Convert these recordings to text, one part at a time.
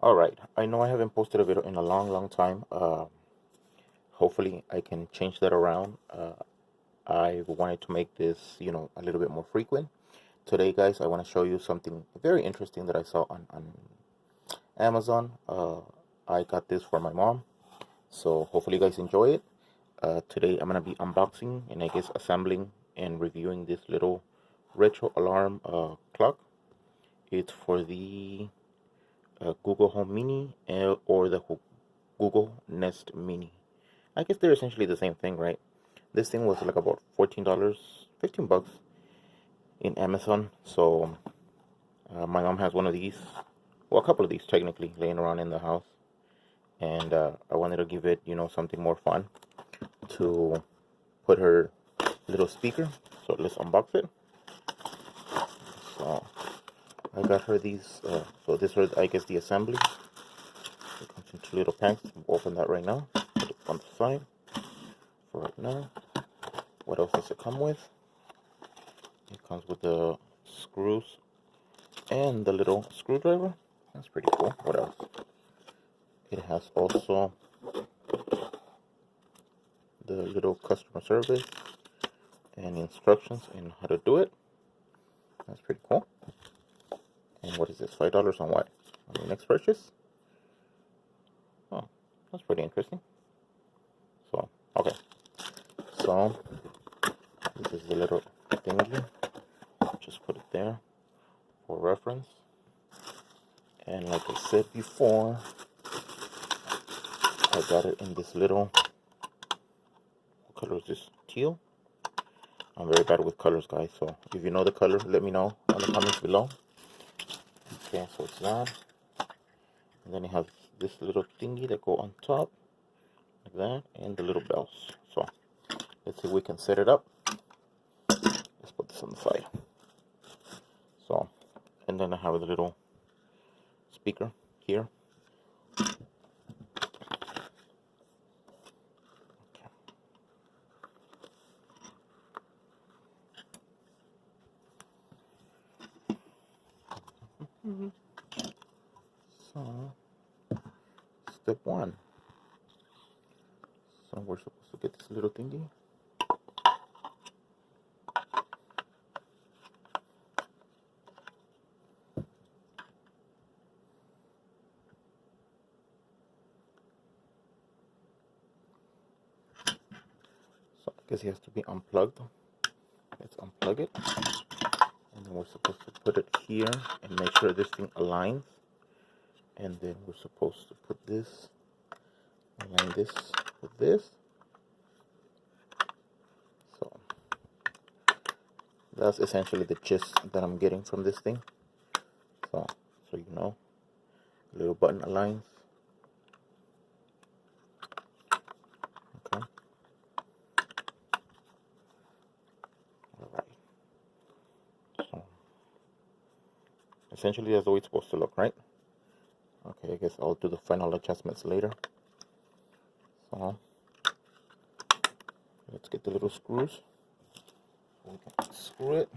Alright, I know I haven't posted a video in a long time. Hopefully I can change that around. I wanted to make this, a little bit more frequent. Today, guys, I want to show you something very interesting that I saw on Amazon. I got this for my mom, so hopefully you guys enjoy it. Today I'm going to be unboxing and I guess assembling and reviewing this little retro alarm clock. It's for the Google Home Mini or the Google Nest Mini. I guess they're essentially the same thing, right? This thing was like about $14, 15 bucks in Amazon. So my mom has one of these, well, a couple of these technically, laying around in the house, and I wanted to give it, something more fun to put her little speaker. So let's unbox it. So I got her these. So this was, I guess, the assembly. It comes in two little packs. We'll open that right now. Put it on the side for right now. What else does it come with? It comes with the screws and the little screwdriver. That's pretty cool. What else? It has also the little customer service and instructions in how to do it. That's pretty cool. And what is this? $5 on what? On the next purchase? Oh, that's pretty interesting. So, okay. So, this is the little thingy. Just put it there for reference. And like I said before, I got it in this little, what color is this? Teal? I'm very bad with colors, guys, so if you know the color, let me know in the comments below. Okay, so it's that. And then it has this little thingy that go on top, like that, and the little bells. So, let's see if we can set it up. Let's put this on the side. So, and then I have a little speaker here. So, step one. So we're supposed to get this little thingy. So I guess it has to be unplugged. Let's unplug it. And then we're supposed to put it here and make sure this thing aligns. And then we're supposed to put this, align this with this. So that's essentially the gist that I'm getting from this thing. So you know, the little button aligns. Okay. Alright. So essentially that's the way it's supposed to look, right? Okay, I guess I'll do the final adjustments later. So let's get the little screws. We can screw it.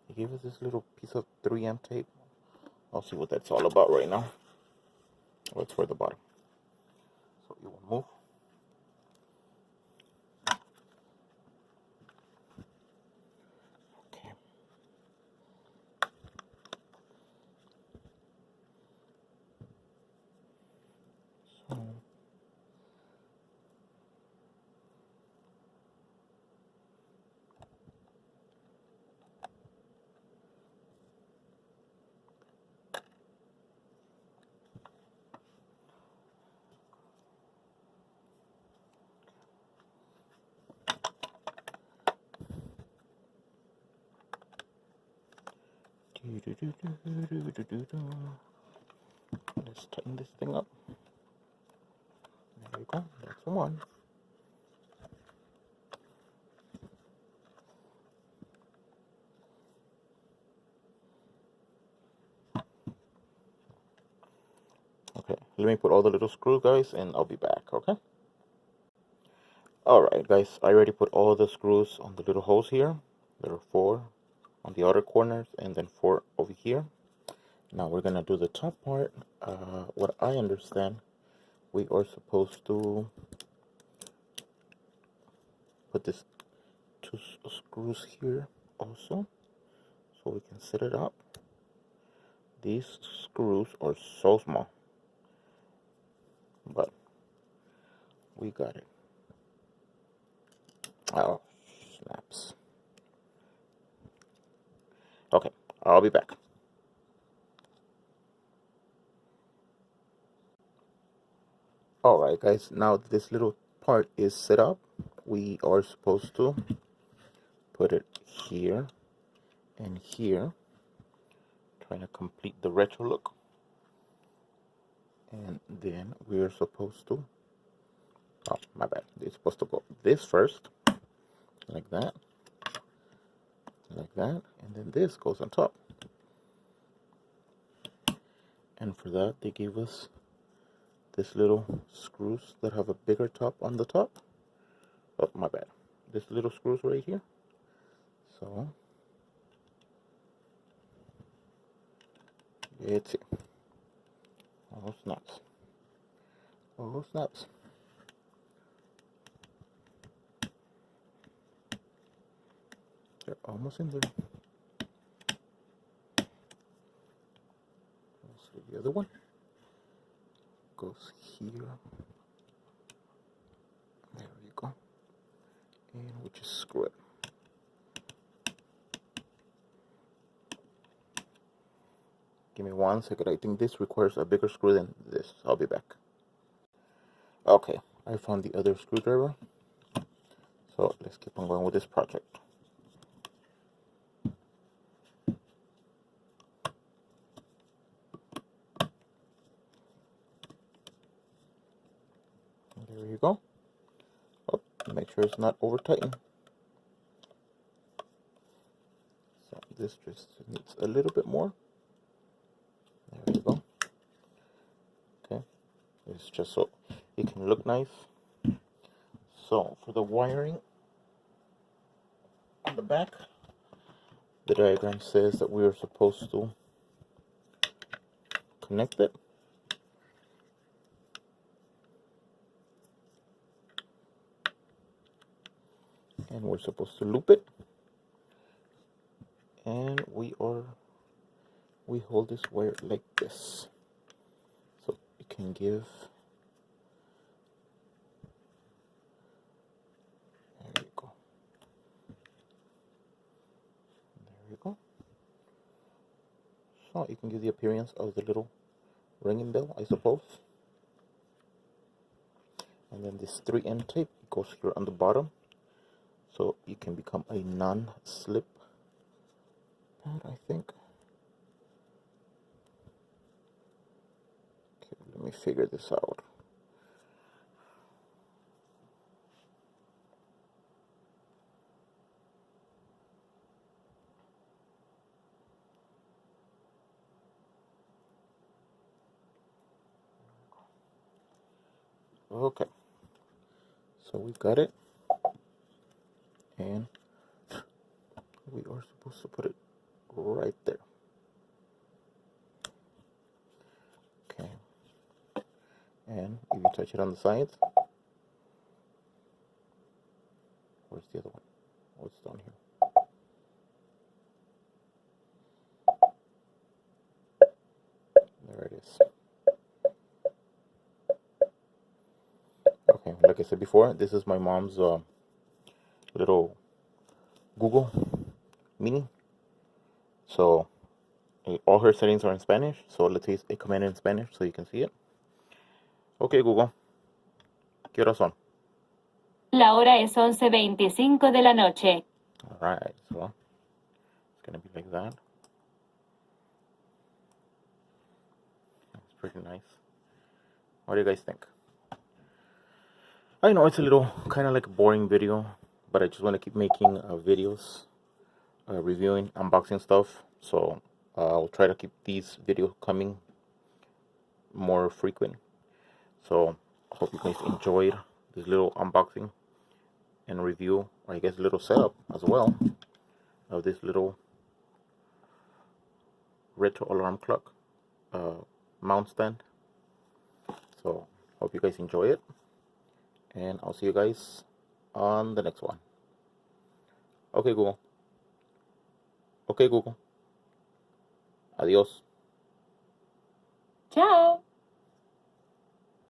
He gave us this little piece of 3M tape. I'll see what that's all about right now. Oh, it's for the bottom. So you will move. Okay. So let's tighten this thing up. There we go. That's one. Okay, let me put all the little screws, guys, and I'll be back, okay? Alright, guys, I already put all the screws on the little holes here. There are 4 on the outer corners and then 4 over here. Now we're gonna do the top part. What I understand, we are supposed to put this 2 screws here also, so we can set it up. These screws are so small, but we got it. Oh, snaps. Okay, I'll be back. Alright, guys, now this little part is set up. We are supposed to put it here and here, trying to complete the retro look. And then we are supposed to, oh, my bad, it's supposed to go this first, like that, and then this goes on top. And for that, they gave us this little screws that have a bigger top on the top. Oh, my bad. This little screws right here. So it's it. Oh snaps. Oh snaps. They're almost in there. Let's see the other one. Goes here. There we go. And we just screw it. Give me 1 second. I think this requires a bigger screw than this. I'll be back. Okay, I found the other screwdriver. So let's keep on going with this project. There you go. Oh, make sure it's not over tightened. So this just needs a little bit more. There you go. Okay, it's just so it can look nice. So for the wiring on the back, the diagram says that we are supposed to connect it. And we're supposed to loop it. And we hold this wire like this. So it can give, there you go. There you go. So you can give the appearance of the little ringing bell, I suppose. And then this 3N tape goes here on the bottom, so it can become a non-slip pad, I think. Okay, let me figure this out. Okay, so we got it, and we are supposed to put it right there. Okay, and if you touch it on the sides, where's the other one? Oh, it's down here. There it is. Okay, like I said before, this is my mom's little Google Mini. So all her settings are in Spanish, so let's use a command in Spanish so you can see it. Okay, Google, ¿qué horas son? La hora es 11:25 de la noche. Alright, so it's gonna be like that. That's pretty nice. What do you guys think? I know it's a little kind of like a boring video, but I just want to keep making videos, reviewing, unboxing stuff. So I'll try to keep these videos coming more frequent. So I hope you guys enjoyed this little unboxing and review, or I guess little setup as well, of this little retro alarm clock mount stand. So hope you guys enjoy it, and I'll see you guys on the next one. Okay, Google. Okay, Google. Adios. Chao.